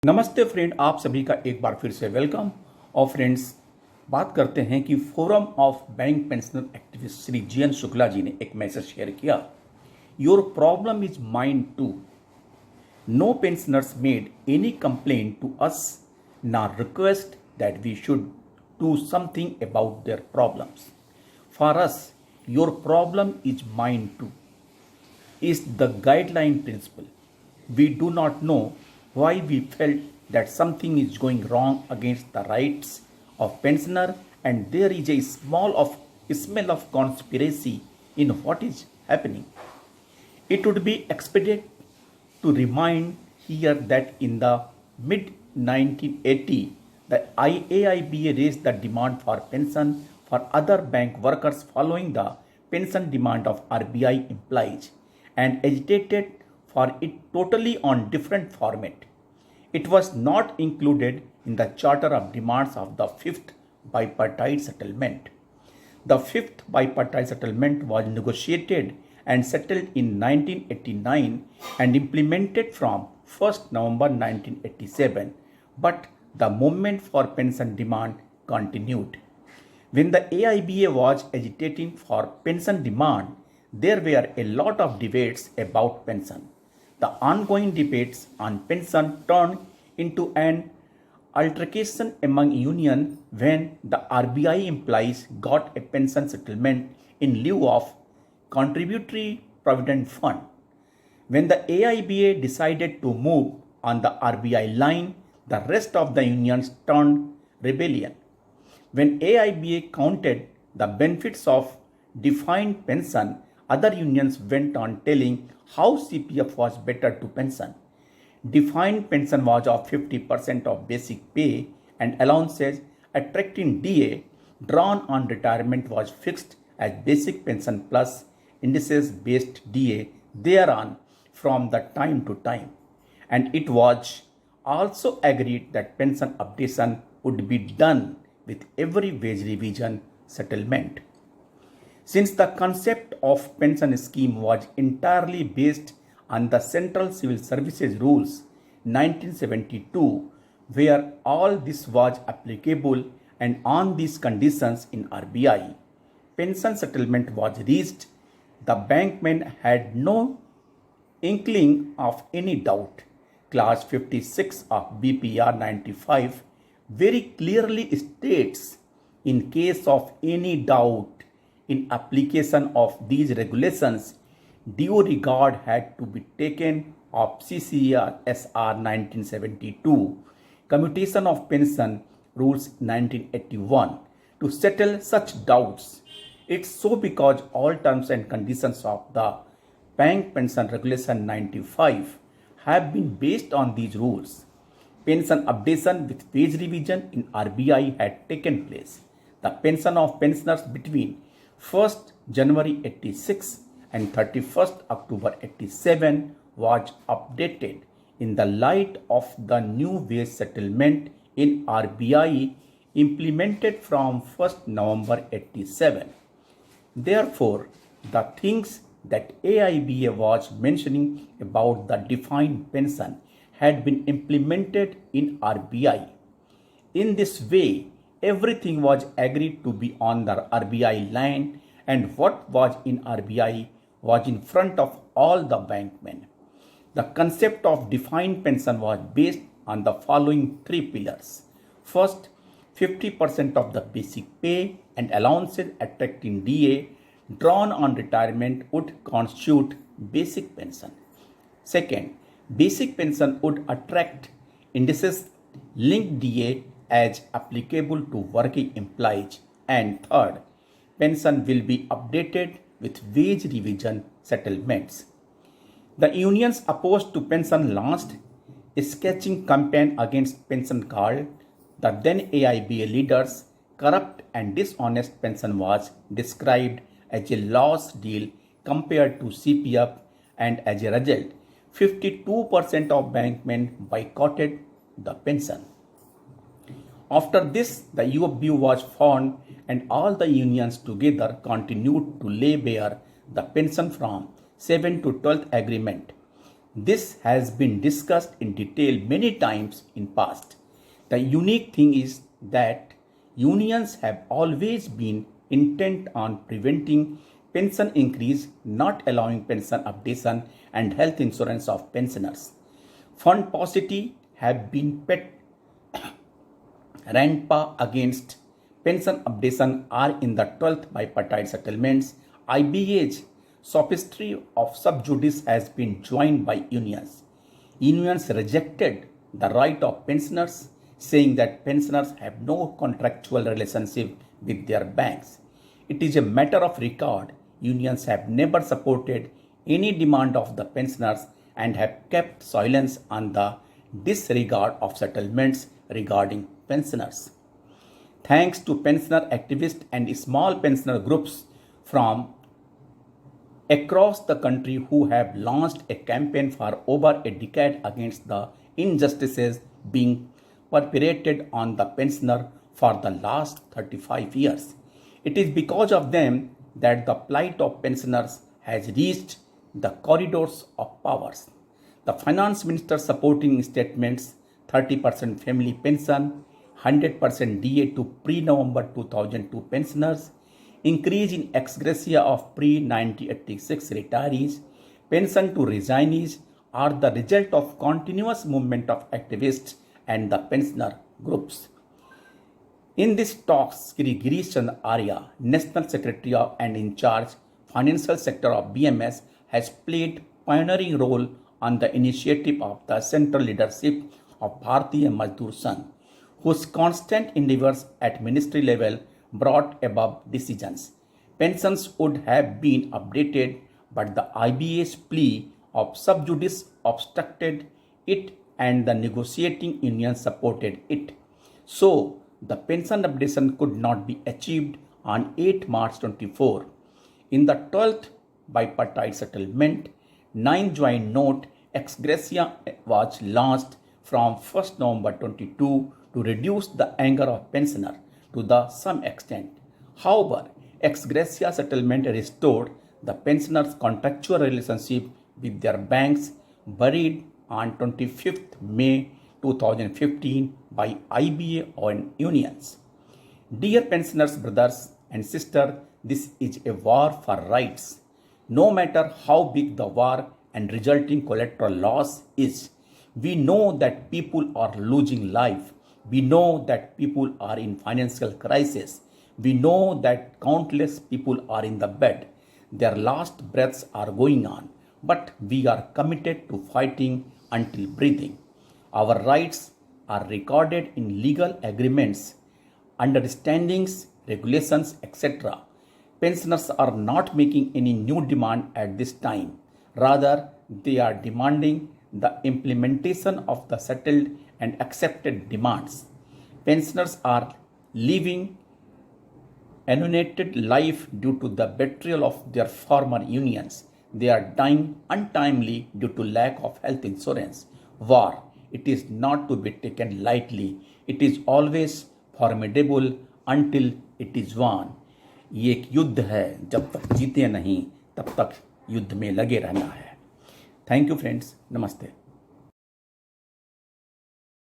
नमस्ते फ्रेंड, आप सभी का एक बार फिर से वेलकम। और फ्रेंड्स, बात करते हैं कि forum of bank pensioner activist Shri GN Shukla ji ने एक मैसेज शेयर किया। Your problem is mine too. No pensioners made any complaint to us nor request that we should do something about their problems. For us, your problem is mine too, is the guideline principle. We do not know why we felt that something is going wrong against the rights of pensioner, and there is a smell of conspiracy in what is happening. It would be expedient to remind here that in the mid 1980, the AIBA raised the demand for pension for other bank workers following the pension demand of RBI employees and agitated for it totally on different format. It was not included in the charter of demands of the fifth bipartite settlement. The fifth bipartite settlement was negotiated and settled in 1989 and implemented from 1st November 1987, but the movement for pension demand continued. When the AIBA was agitating for pension demand, there were a lot of debates about pension. The ongoing debates on pension turned into an altercation among union when the RBI employees got a pension settlement in lieu of contributory provident fund. When the AIBA decided to move on the RBI line, the rest of the unions turned rebellion. When AIBA counted the benefits of defined pension, other unions went on telling how CPF was better to pension. Defined pension was of 50% of basic pay and allowances. Attracting DA drawn on retirement was fixed as basic pension plus indices based DA thereon from the time to time. And it was also agreed that pension updation would be done with every wage revision settlement. Since the concept of pension scheme was entirely based on the Central Civil Services Rules 1972, where all this was applicable and on these conditions in RBI, pension settlement was reached, the bankmen had no inkling of any doubt. Clause 56 of BPR 95 very clearly states, in case of any doubt in application of these regulations, due regard had to be taken of CCR SR 1972, Commutation of Pension Rules 1981, to settle such doubts. It's so because all terms and conditions of the Bank Pension Regulation 95 have been based on these rules. Pension updation with wage revision in RBI had taken place. The pension of pensioners between 1st January 86 and 31st October 87 was updated in the light of the new wage settlement in RBI implemented from 1st November 87. Therefore, the things that AIBA was mentioning about the defined pension had been implemented in RBI. In this way, everything was agreed to be on the RBI line, and what was in RBI was in front of all the bankmen. The concept of defined pension was based on the following three pillars. First, 50% of the basic pay and allowances attracting DA drawn on retirement would constitute basic pension. Second, basic pension would attract indices linked DA as applicable to working employees. And third, pension will be updated with wage revision settlements. The unions opposed to pension launched a sketching campaign against pension called the then AIBA leaders. Corrupt and dishonest pension was described as a loss deal compared to CPF, and as a result, 52% of bankmen boycotted the pension. After this, the UFB was formed and all the unions together continued to lay bare the pension from 7th to 12th agreement. This has been discussed in detail many times in past. The unique thing is that unions have always been intent on preventing pension increase, not allowing pension updation and health insurance of pensioners. Fund paucity have been pet Randpa against pension updation are in the 12th bipartite settlements. IBA's sophistry of sub judice has been joined by unions. Unions rejected the right of pensioners, saying that pensioners have no contractual relationship with their banks. It is a matter of record. Unions have never supported any demand of the pensioners and have kept silence on the disregard of settlements regarding pensioners. Thanks to pensioner activists and small pensioner groups from across the country who have launched a campaign for over a decade against the injustices being perpetrated on the pensioner for the last 35 years. It is because of them that the plight of pensioners has reached the corridors of powers. The finance minister supporting statements 30% family pension, 100% DA to pre-November 2002 pensioners, increase in ex gratia of pre-1986 retirees, pension to resignees are the result of continuous movement of activists and the pensioner groups. In this talks, Sri Girish Chandra Arya, National Secretary of and in charge financial sector of BMS, has played pioneering role on the initiative of the central leadership of Bharatiya Mazdoor Sangh, whose constant endeavors at ministry level brought about decisions. Pensions would have been updated, but the IBA's plea of sub judice obstructed it and the negotiating union supported it. So, the pension updation could not be achieved on 8 March 24. In the 12th bipartite settlement, 9 joint note ex gratia was launched from 1st November 22 to reduce the anger of pensioner to the some extent. However, ex gratia settlement restored the pensioners' contractual relationship with their banks buried on 25th May 2015 by IBA and unions. Dear pensioners, brothers and sisters, this is a war for rights. No matter how big the war and resulting collateral loss is, we know that people are losing life. We know that people are in financial crisis. We know that countless people are in the bed. Their last breaths are going on. But we are committed to fighting until breathing. Our rights are recorded in legal agreements, understandings, regulations, etc. Pensioners are not making any new demand at this time. Rather, they are demanding the implementation of the settled and accepted demands. Pensioners are living alienated life due to the betrayal of their former unions. They are dying untimely due to lack of health insurance. War, it is not to be taken lightly. It is always formidable until it is won. ये एक युद्ध है, जब तक जीते नहीं तब तक युद्ध में लगे रहना है. थैंक यू फ्रेंड्स, नमस्ते.